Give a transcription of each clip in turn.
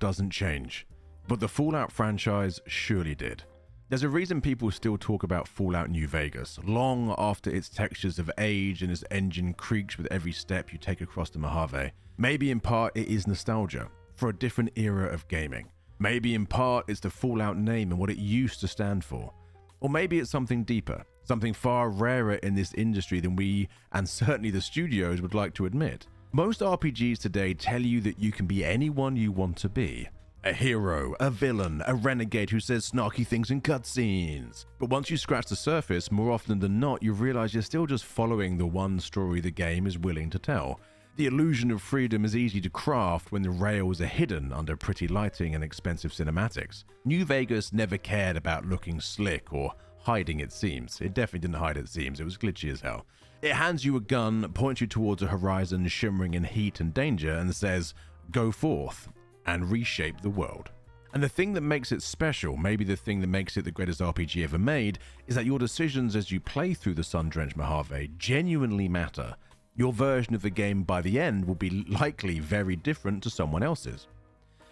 doesn't change, but the Fallout franchise surely did. There's a reason people still talk about Fallout New Vegas, long after its textures have aged and its engine creaks with every step you take across the Mojave. Maybe in part it is nostalgia for a different era of gaming. Maybe in part it's the Fallout name and what it used to stand for. Or maybe it's something deeper, something far rarer in this industry than we, and certainly the studios, would like to admit. Most RPGs today tell you that you can be anyone you want to be. A hero, a villain, a renegade who says snarky things in cutscenes. But once you scratch the surface, more often than not, you realize you're still just following the one story the game is willing to tell. The illusion of freedom is easy to craft when the rails are hidden under pretty lighting and expensive cinematics. New Vegas never cared about looking slick or hiding its seams. It definitely didn't hide its seams, it was glitchy as hell. It hands you a gun, points you towards a horizon shimmering in heat and danger, and says, "Go forth and reshape the world." And the thing that makes it special, maybe the thing that makes it the greatest RPG ever made, is that your decisions as you play through the sun-drenched Mojave genuinely matter. Your version of the game by the end will be likely very different to someone else's.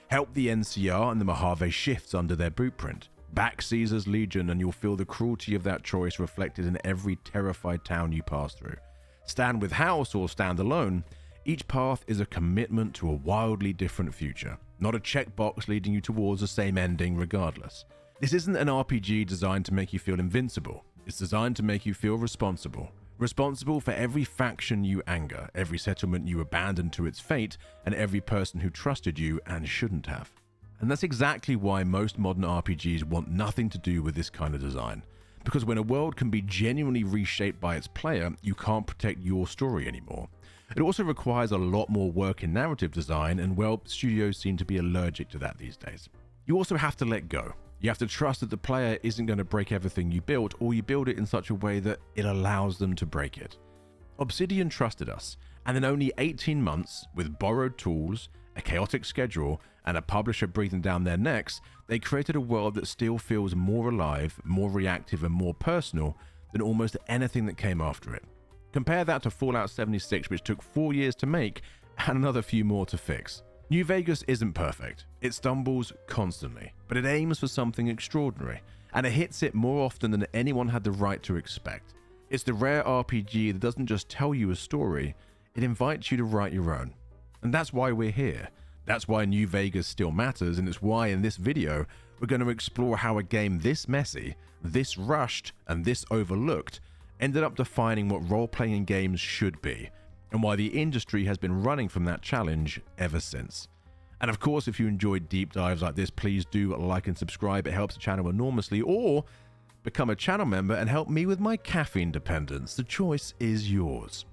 Help the NCR and the Mojave shifts under their bootprint. Back Caesar's Legion and you'll feel the cruelty of that choice reflected in every terrified town you pass through. Stand with House or stand alone, each path is a commitment to a wildly different future, not a checkbox leading you towards the same ending regardless. This isn't an RPG designed to make you feel invincible. It's designed to make you feel responsible. Responsible for every faction you anger, every settlement you abandon to its fate, and every person who trusted you and shouldn't have. And that's exactly why most modern RPGs want nothing to do with this kind of design. Because when a world can be genuinely reshaped by its player, you can't protect your story anymore. It also requires a lot more work in narrative design, and well, studios seem to be allergic to that these days. You also have to let go. You have to trust that the player isn't going to break everything you built, or you build it in such a way that it allows them to break it. Obsidian trusted us, and in only 18 months, with borrowed tools, a chaotic schedule, and a publisher breathing down their necks, they created a world that still feels more alive, more reactive, and more personal than almost anything that came after it. Compare that to Fallout 76, which took 4 years to make and another few more to fix. New Vegas isn't perfect. It stumbles constantly, but it aims for something extraordinary, and it hits it more often than anyone had the right to expect. It's the rare RPG that doesn't just tell you a story, it invites you to write your own. And that's why we're here. That's why New Vegas still matters, and it's why in this video we're going to explore how a game this messy, this rushed, and this overlooked ended up defining what role-playing games should be, and why the industry has been running from that challenge ever since. And of course, if you enjoyed deep dives like this, please do like and subscribe. It helps the channel enormously. Or become a channel member and help me with my caffeine dependence. The choice is yours.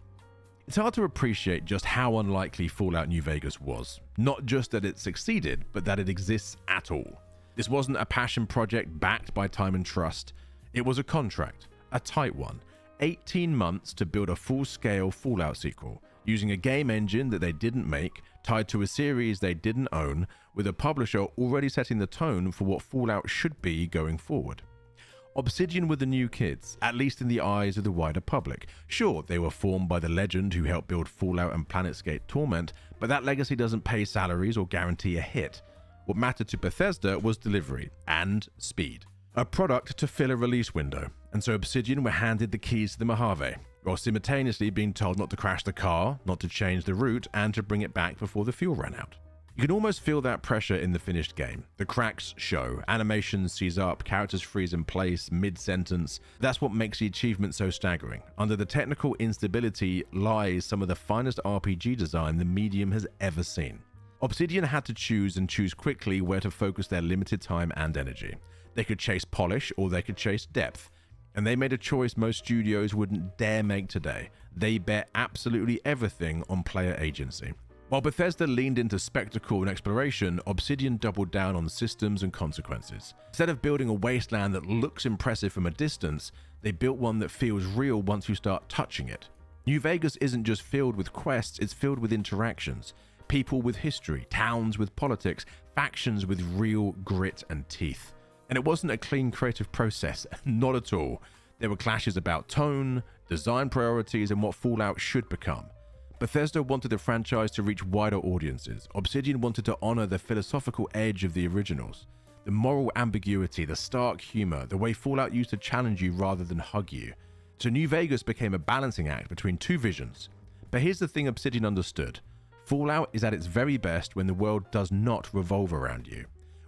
It's hard to appreciate just how unlikely Fallout New Vegas was. Not just that it succeeded, but that it exists at all. This wasn't a passion project backed by time and trust. It was a contract, a tight one. 18 months to build a full-scale Fallout sequel, using a game engine that they didn't make, tied to a series they didn't own, with a publisher already setting the tone for what Fallout should be going forward. Obsidian were the new kids, at least in the eyes of the wider public. Sure, they were formed by the legend who helped build Fallout and Planetscape Torment, but that legacy doesn't pay salaries or guarantee a hit. What mattered to Bethesda was delivery and speed. A product to fill a release window, and so Obsidian were handed the keys to the Mojave, while simultaneously being told not to crash the car, not to change the route, and to bring it back before the fuel ran out. You can almost feel that pressure in the finished game. The cracks show, animations seize up, characters freeze in place, mid-sentence. That's what makes the achievement so staggering. Under the technical instability lies some of the finest RPG design the medium has ever seen. Obsidian had to choose, and choose quickly, where to focus their limited time and energy. They could chase polish or they could chase depth. And they made a choice most studios wouldn't dare make today. They bet absolutely everything on player agency. While Bethesda leaned into spectacle and exploration, Obsidian doubled down on systems and consequences. Instead of building a wasteland that looks impressive from a distance, they built one that feels real once you start touching it. New Vegas isn't just filled with quests, it's filled with interactions. People with history, towns with politics, factions with real grit and teeth. And it wasn't a clean creative process, not at all. There were clashes about tone, design priorities, and what Fallout should become. Bethesda wanted the franchise to reach wider audiences. Obsidian wanted to honor the philosophical edge of the originals, the moral ambiguity, the stark humor, the way Fallout used to challenge you rather than hug you. So New Vegas became a balancing act between two visions. But here's the thing Obsidian understood. Fallout is at its very best when the world does not revolve around you.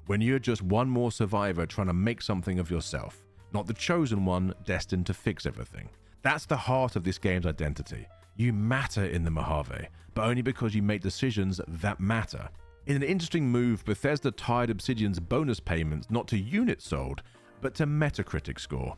When you're just one more survivor trying to make something of yourself, not the chosen one destined to fix everything. That's the heart of this game's identity. You matter in the Mojave, but only because you make decisions that matter. In an interesting move, Bethesda tied Obsidian's bonus payments not to units sold, but to Metacritic score.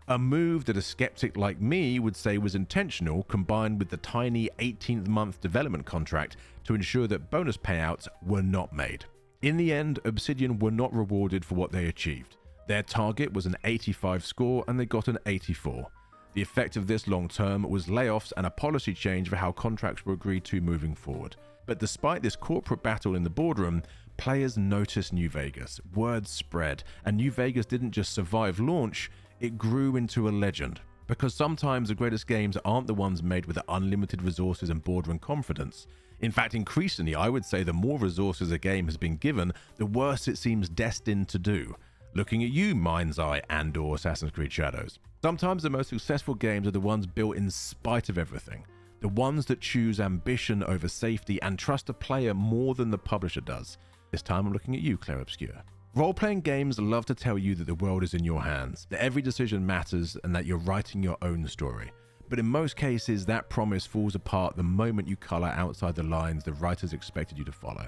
A move that a skeptic like me would say was intentional, combined with the tiny 18th month development contract to ensure that bonus payouts were not made. In the end, Obsidian were not rewarded for what they achieved. Their target was an 85 score and they got an 84. The effect of this long term was layoffs and a policy change for how contracts were agreed to moving forward. But despite this corporate battle in the boardroom, players noticed New Vegas, word spread, and New Vegas didn't just survive launch, it grew into a legend. Because sometimes the greatest games aren't the ones made with unlimited resources and boardroom confidence. In fact, increasingly, I would say the more resources a game has been given, the worse it seems destined to do. Looking at you, Mind's Eye and/or Assassin's Creed Shadows. Sometimes the most successful games are the ones built in spite of everything. The ones that choose ambition over safety and trust a player more than the publisher does. This time I'm looking at you, Claire Obscure. Role-playing games love to tell you that the world is in your hands, that every decision matters, and that you're writing your own story. But in most cases, that promise falls apart the moment you color outside the lines the writers expected you to follow.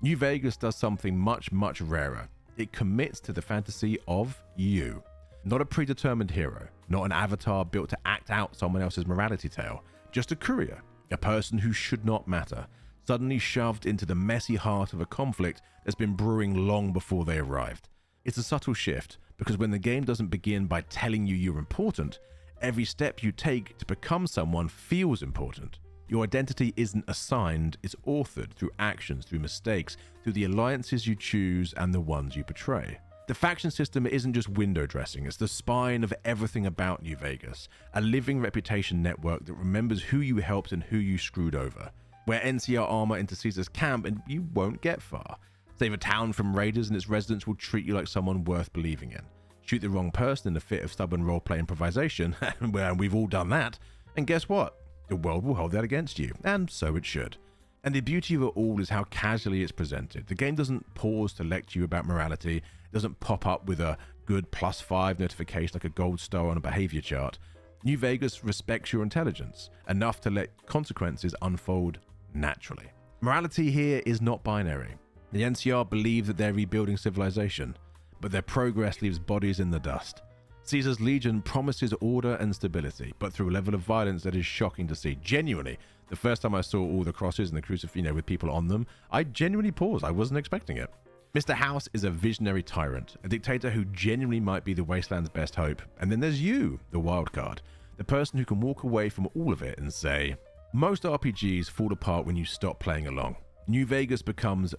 New Vegas does something much, much rarer. It commits to the fantasy of you. Not a predetermined hero, not an avatar built to act out someone else's morality tale, just a courier, a person who should not matter, suddenly shoved into the messy heart of a conflict that's been brewing long before they arrived. It's a subtle shift, because when the game doesn't begin by telling you you're important, every step you take to become someone feels important. Your identity isn't assigned, it's authored through actions, through mistakes, through the alliances you choose and the ones you betray. The faction system isn't just window dressing, it's the spine of everything about New Vegas, a living reputation network that remembers who you helped and who you screwed over. Wear NCR armor into Caesar's camp and you won't get far. Save a town from raiders and its residents will treat you like someone worth believing in. Shoot the wrong person in a fit of stubborn roleplay improvisation, and we've all done that, and guess what? The world will hold that against you, and so it should. And the beauty of it all is how casually it's presented. The game doesn't pause to lecture you about morality, it doesn't pop up with a good +5 notification like a gold star on a behavior chart. New Vegas respects your intelligence, enough to let consequences unfold naturally. Morality here is not binary. The NCR believe that they're rebuilding civilization, but their progress leaves bodies in the dust. Caesar's Legion promises order and stability, but through a level of violence that is shocking to see. Genuinely, the first time I saw all the crosses and the crucifix, with people on them, I genuinely paused. I wasn't expecting it. Mr. House is a visionary tyrant, a dictator who genuinely might be the wasteland's best hope. And then there's you, the wild card, the person who can walk away from all of it and say, most RPGs fall apart when you stop playing along. New Vegas becomes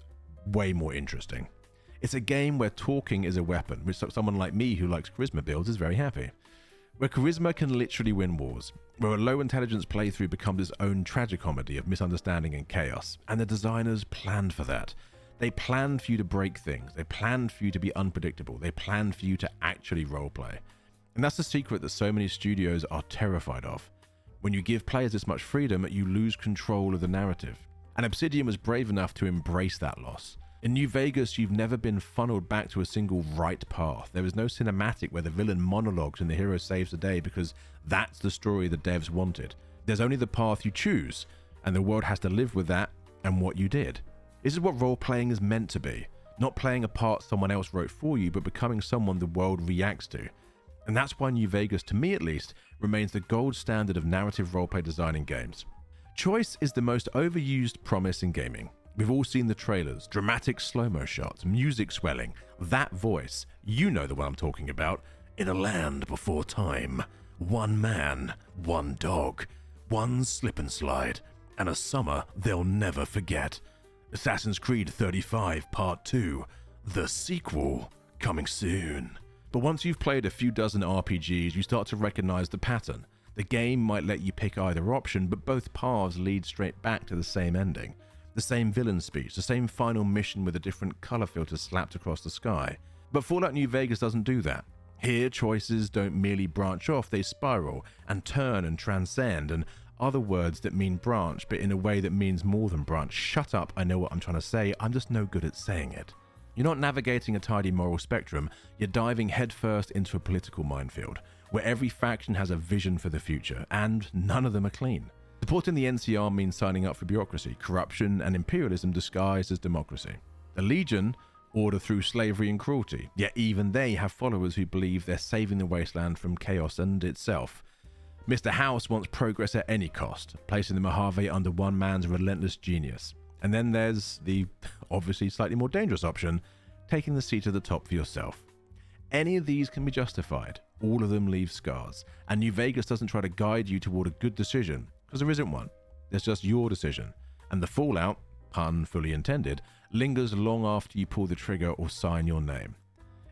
way more interesting. It's a game where talking is a weapon, which someone like me who likes charisma builds is very happy. Where charisma can literally win wars. Where a low intelligence playthrough becomes its own tragicomedy of misunderstanding and chaos. And the designers planned for that. They planned for you to break things. They planned for you to be unpredictable. They planned for you to actually roleplay. And that's the secret that so many studios are terrified of. When you give players this much freedom, you lose control of the narrative. And Obsidian was brave enough to embrace that loss. In New Vegas, you've never been funneled back to a single right path. There is no cinematic where the villain monologues and the hero saves the day because that's the story the devs wanted. There's only the path you choose, and the world has to live with that and what you did. This is what role-playing is meant to be. Not playing a part someone else wrote for you, but becoming someone the world reacts to. And that's why New Vegas, to me at least, remains the gold standard of narrative roleplay design in games. Choice is the most overused promise in gaming. We've all seen the trailers, dramatic slow-mo shots, music swelling, that voice, you know the one I'm talking about. In a land before time, one man, one dog, one slip and slide, and a summer they'll never forget. Assassin's Creed 35 Part 2, the sequel, coming soon. But once you've played a few dozen RPGs, you start to recognize the pattern. The game might let you pick either option, but both paths lead straight back to the same ending. The same villain speech, the same final mission with a different color filter slapped across the sky. But Fallout New Vegas doesn't do that. Here, choices don't merely branch off, they spiral and turn and transcend, and other words that mean branch, but in a way that means more than branch. Shut up, I know what I'm trying to say, I'm just no good at saying it. You're not navigating a tidy moral spectrum, you're diving headfirst into a political minefield, where every faction has a vision for the future, and none of them are clean. Supporting the NCR means signing up for bureaucracy, corruption, and imperialism disguised as democracy. The Legion order through slavery and cruelty, yet even they have followers who believe they're saving the wasteland from chaos and itself. Mr. House wants progress at any cost, placing the Mojave under one man's relentless genius. And then there's the obviously slightly more dangerous option, taking the seat at the top for yourself. Any of these can be justified, all of them leave scars, and New Vegas doesn't try to guide you toward a good decision, because there isn't one. There's just your decision, and the fallout, pun fully intended, lingers long after you pull the trigger or sign your name.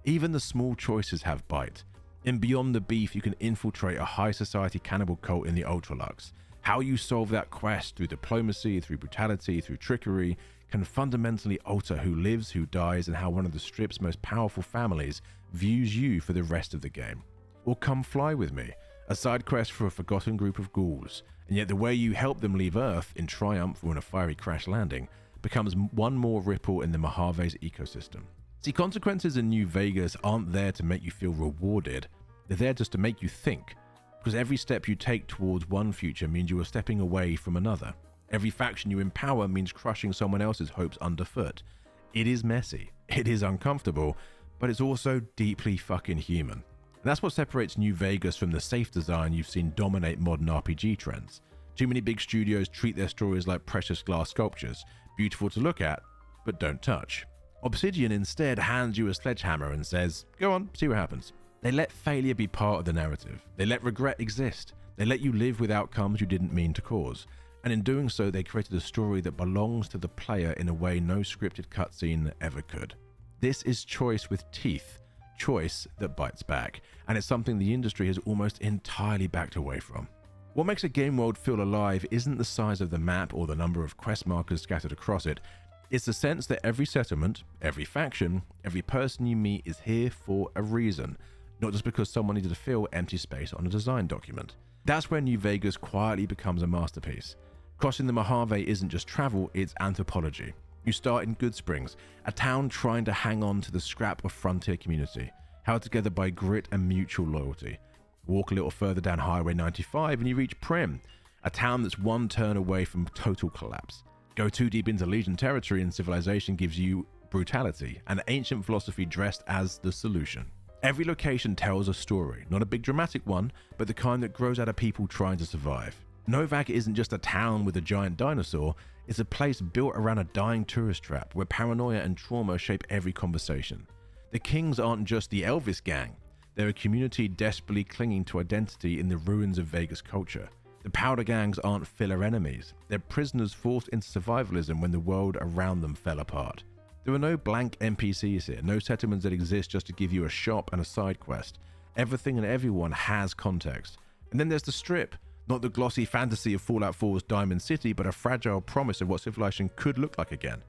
Even the small choices have bite. In Beyond the Beef, you can infiltrate a high society cannibal cult in the Ultralux. How you solve that quest through diplomacy, through brutality, through trickery, can fundamentally alter who lives, who dies, and how one of the Strip's most powerful families views you for the rest of the game. Or Come Fly With Me, a side quest for a forgotten group of ghouls, and yet the way you help them leave Earth in triumph or in a fiery crash landing becomes one more ripple in the Mojave's ecosystem. See, consequences in New Vegas aren't there to make you feel rewarded, they're there just to make you think, because every step you take towards one future means you are stepping away from another. Every faction you empower means crushing someone else's hopes underfoot. It is messy, it is uncomfortable, but it's also deeply fucking human. And that's what separates New Vegas from the safe design you've seen dominate modern RPG trends. Too many big studios treat their stories like precious glass sculptures, beautiful to look at, but don't touch. Obsidian instead hands you a sledgehammer and says, go on, see what happens. They let failure be part of the narrative. They let regret exist. They let you live with outcomes you didn't mean to cause. And in doing so, they created a story that belongs to the player in a way no scripted cutscene ever could. This is choice with teeth, choice that bites back, and it's something the industry has almost entirely backed away from. What makes a game world feel alive isn't the size of the map or the number of quest markers scattered across it. It's the sense that every settlement, every faction, every person you meet is here for a reason, not just because someone needed to fill empty space on a design document. That's where New Vegas quietly becomes a masterpiece. Crossing the Mojave isn't just travel, it's anthropology. You start in Good Springs, a town trying to hang on to the scrap of frontier community, held together by grit and mutual loyalty. Walk a little further down Highway 95 and you reach Prim, a town that's one turn away from total collapse. Go too deep into Legion territory and civilization gives you brutality, an ancient philosophy dressed as the solution. Every location tells a story, not a big dramatic one, but the kind that grows out of people trying to survive. Novak isn't just a town with a giant dinosaur, it's a place built around a dying tourist trap where paranoia and trauma shape every conversation. The Kings aren't just the Elvis gang, they're a community desperately clinging to identity in the ruins of Vegas culture. The Powder Gangs aren't filler enemies, they're prisoners forced into survivalism when the world around them fell apart. There are no blank NPCs here, no settlements that exist just to give you a shop and a side quest. Everything and everyone has context. And then there's the Strip, not the glossy fantasy of Fallout 4's Diamond City, but a fragile promise of what civilization could look like again.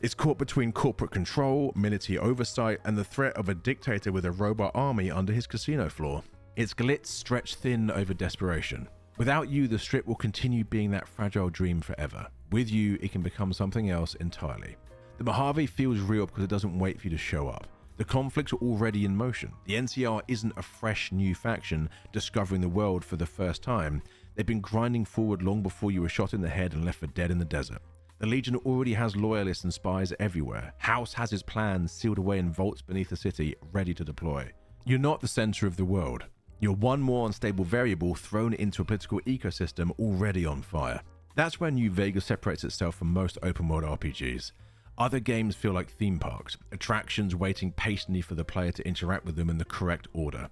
It's caught between corporate control, military oversight, and the threat of a dictator with a robot army under his casino floor. Its glitz stretched thin over desperation. Without you, the Strip will continue being that fragile dream forever. With you, it can become something else entirely. The Mojave feels real because it doesn't wait for you to show up. The conflicts are already in motion. The NCR isn't a fresh new faction discovering the world for the first time. They've been grinding forward long before you were shot in the head and left for dead in the desert. The Legion already has loyalists and spies everywhere. House has his plans sealed away in vaults beneath the city, ready to deploy. You're not the center of the world. You're one more unstable variable thrown into a political ecosystem already on fire. That's where New Vegas separates itself from most open world RPGs. Other games feel like theme parks, attractions waiting patiently for the player to interact with them in the correct order.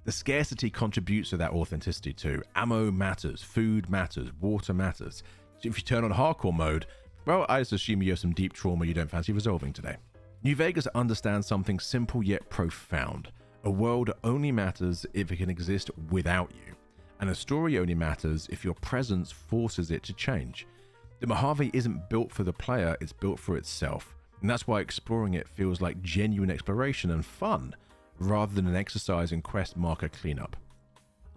The scarcity contributes to that authenticity too. Ammo matters, food matters, water matters. So if you turn on hardcore mode, well, I just assume you have some deep trauma you don't fancy resolving today. New Vegas understands something simple yet profound. A world only matters if it can exist without you. and a story only matters if your presence forces it to change. The Mojave isn't built for the player, it's built for itself, and that's why exploring it feels like genuine exploration and fun, rather than an exercise in quest marker cleanup.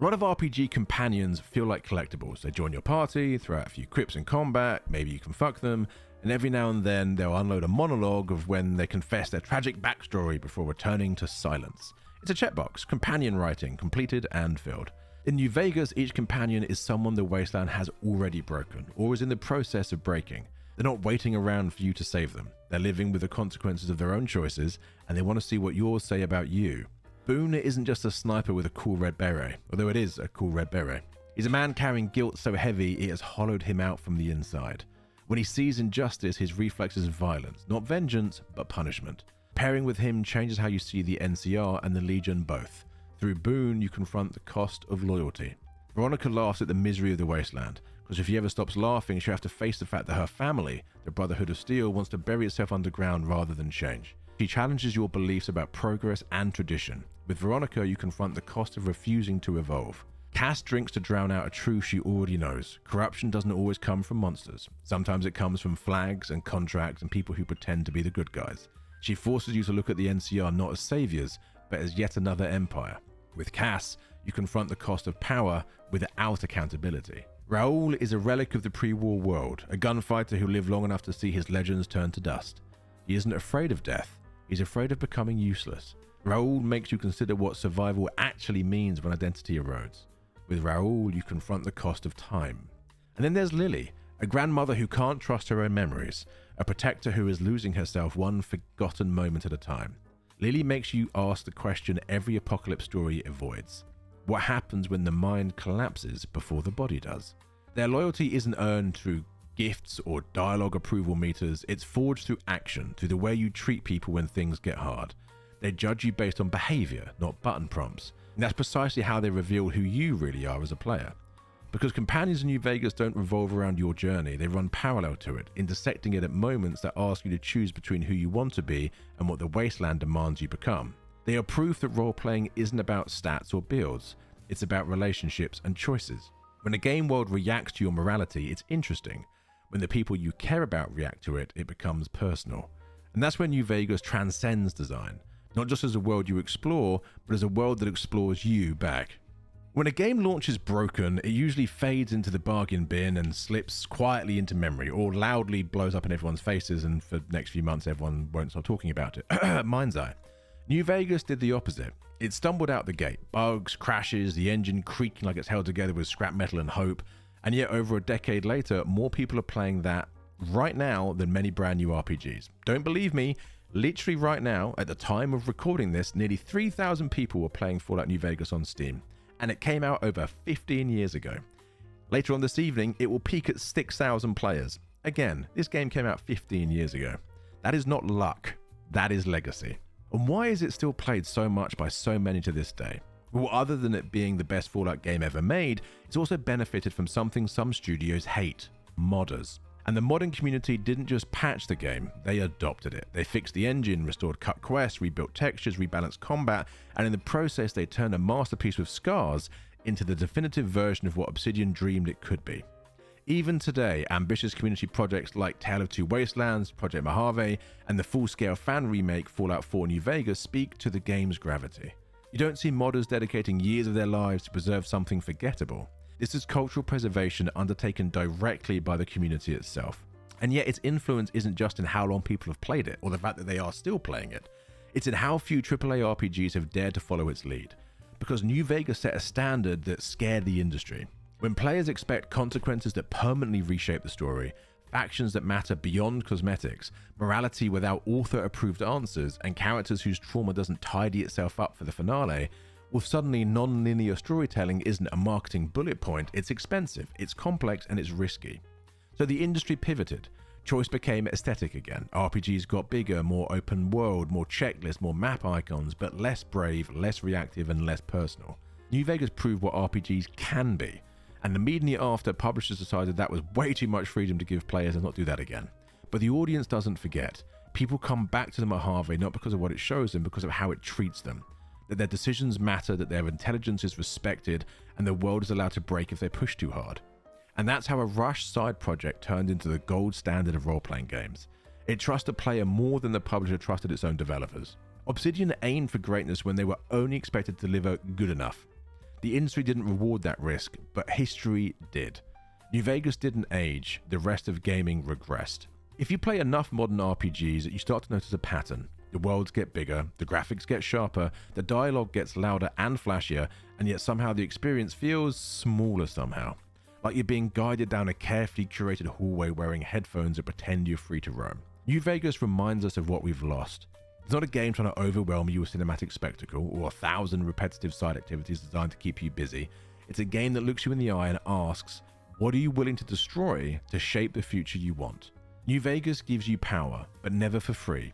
A lot of RPG companions feel like collectibles. They join your party, throw out a few quips in combat, maybe you can fuck them, and every now and then they'll unload a monologue of when they confess their tragic backstory before returning to silence. It's a checkbox, companion writing, completed and filled. In New Vegas, each companion is someone the Wasteland has already broken, or is in the process of breaking. They're not waiting around for you to save them. They're living with the consequences of their own choices, and they want to see what yours say about you. Boone isn't just a sniper with a cool red beret, although it is a cool red beret. He's a man carrying guilt so heavy it has hollowed him out from the inside. When he sees injustice, his reflex is violence, not vengeance, but punishment. Pairing with him changes how you see the NCR and the Legion both. Through Boone, you confront the cost of loyalty. Veronica laughs at the misery of the Wasteland, because if she ever stops laughing, she'll have to face the fact that her family, the Brotherhood of Steel, wants to bury itself underground rather than change. She challenges your beliefs about progress and tradition. With Veronica, you confront the cost of refusing to evolve. Cass drinks to drown out a truth she already knows. Corruption doesn't always come from monsters. Sometimes it comes from flags and contracts and people who pretend to be the good guys. She forces you to look at the NCR not as saviors, but as yet another empire. With Cass, you confront the cost of power without accountability. Raoul is a relic of the pre-war world, a gunfighter who lived long enough to see his legends turn to dust. He isn't afraid of death, he's afraid of becoming useless. Raoul makes you consider what survival actually means when identity erodes. With Raoul, you confront the cost of time. And then there's Lily, a grandmother who can't trust her own memories, a protector who is losing herself one forgotten moment at a time. Lily makes you ask the question every apocalypse story avoids. What happens when the mind collapses before the body does? Their loyalty isn't earned through gifts or dialogue approval meters, it's forged through action, through the way you treat people when things get hard. They judge you based on behavior, not button prompts, and that's precisely how they reveal who you really are as a player. Because companions in New Vegas don't revolve around your journey, they run parallel to it, intersecting it at moments that ask you to choose between who you want to be and what the Wasteland demands you become. They are proof that role-playing isn't about stats or builds, it's about relationships and choices. When a game world reacts to your morality, it's interesting. When the people you care about react to it, it becomes personal. And that's when New Vegas transcends design, not just as a world you explore, but as a world that explores you back. When a game launches broken, it usually fades into the bargain bin and slips quietly into memory, or loudly blows up in everyone's faces, and for the next few months everyone won't stop talking about it. Mind's eye. New Vegas did the opposite. It stumbled out the gate. Bugs, crashes, the engine creaking like it's held together with scrap metal and hope, and yet over a decade later, more people are playing that right now than many brand new RPGs. Don't believe me? Literally right now, at the time of recording this, nearly 3,000 people were playing Fallout New Vegas on Steam. And it came out over 15 years ago. Later on this evening, it will peak at 6,000 players. Again, this game came out 15 years ago. That is not luck, that is legacy. And why is it still played so much by so many to this day? Well, other than it being the best Fallout game ever made, it's also benefited from something some studios hate: modders. And the modding community didn't just patch the game, they adopted it. They fixed the engine, restored cut quests, rebuilt textures, rebalanced combat, and in the process they turned a masterpiece with scars into the definitive version of what Obsidian dreamed it could be. Even today, ambitious community projects like Tale of Two Wastelands, Project Mojave, and the full-scale fan remake Fallout 4 New Vegas speak to the game's gravity. You don't see modders dedicating years of their lives to preserve something forgettable. This is cultural preservation undertaken directly by the community itself. And yet its influence isn't just in how long people have played it, or the fact that they are still playing it. It's in how few AAA RPGs have dared to follow its lead. Because New Vegas set a standard that scared the industry. When players expect consequences that permanently reshape the story, factions that matter beyond cosmetics, morality without author-approved answers, and characters whose trauma doesn't tidy itself up for the finale, well, suddenly non-linear storytelling isn't a marketing bullet point, it's expensive, it's complex, and it's risky. So the industry pivoted. Choice became aesthetic again. RPGs got bigger, more open world, more checklists, more map icons, but less brave, less reactive, and less personal. New Vegas proved what RPGs can be, and immediately after, publishers decided that was way too much freedom to give players and not do that again. But the audience doesn't forget. People come back to the Mojave not because of what it shows them, because of how it treats them. that their decisions matter, that their intelligence is respected, and the world is allowed to break if they push too hard. And that's how a rushed side project turned into the gold standard of role-playing games. It trusted a player more than the publisher trusted its own developers. Obsidian aimed for greatness when they were only expected to deliver good enough. The industry didn't reward that risk, but history did. New Vegas didn't age, the rest of gaming regressed. If you play enough modern RPGs, you start to notice a pattern. The worlds get bigger, the graphics get sharper, the dialogue gets louder and flashier, and yet somehow the experience feels smaller somehow. Like you're being guided down a carefully curated hallway wearing headphones that pretend you're free to roam. New Vegas reminds us of what we've lost. It's not a game trying to overwhelm you with cinematic spectacle or 1,000 repetitive side activities designed to keep you busy. It's a game that looks you in the eye and asks, what are you willing to destroy to shape the future you want? New Vegas gives you power, but never for free.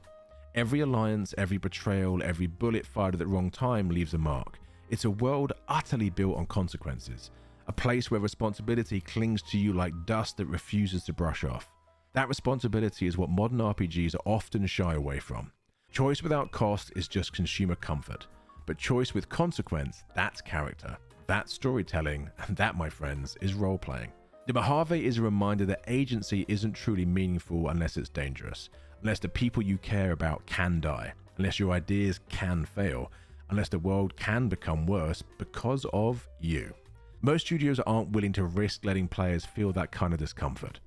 Every alliance, every betrayal, every bullet fired at the wrong time leaves a mark. It's a world utterly built on consequences, a place where responsibility clings to you like dust that refuses to brush off. That responsibility is what modern RPGs often shy away from. Choice without cost is just consumer comfort, but choice with consequence, that's character, that's storytelling, and that, my friends, is role-playing. The Mojave is a reminder that agency isn't truly meaningful unless it's dangerous, unless the people you care about can die, unless your ideas can fail, unless the world can become worse because of you. Most studios aren't willing to risk letting players feel that kind of discomfort.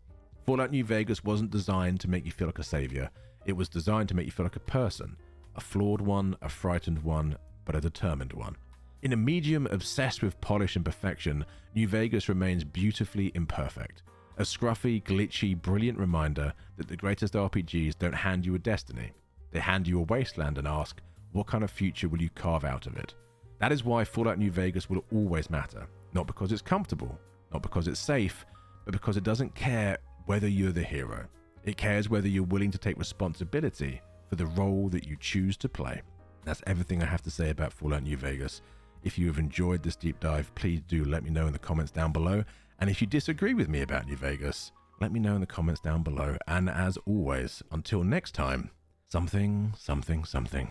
Fallout New Vegas wasn't designed to make you feel like a savior. It was designed to make you feel like a person, a flawed one, a frightened one, but a determined one. In a medium obsessed with polish and perfection, New Vegas remains beautifully imperfect. A scruffy, glitchy, brilliant reminder that the greatest RPGs don't hand you a destiny. They hand you a wasteland and ask, what kind of future will you carve out of it? That is why Fallout New Vegas will always matter. Not because it's comfortable, not because it's safe, but because it doesn't care whether you're the hero. It cares whether you're willing to take responsibility for the role that you choose to play. That's everything I have to say about Fallout New Vegas. If you have enjoyed this deep dive, please do let me know in the comments down below. And if you disagree with me about New Vegas, let me know in the comments down below. And as always, until next time, something, something, something.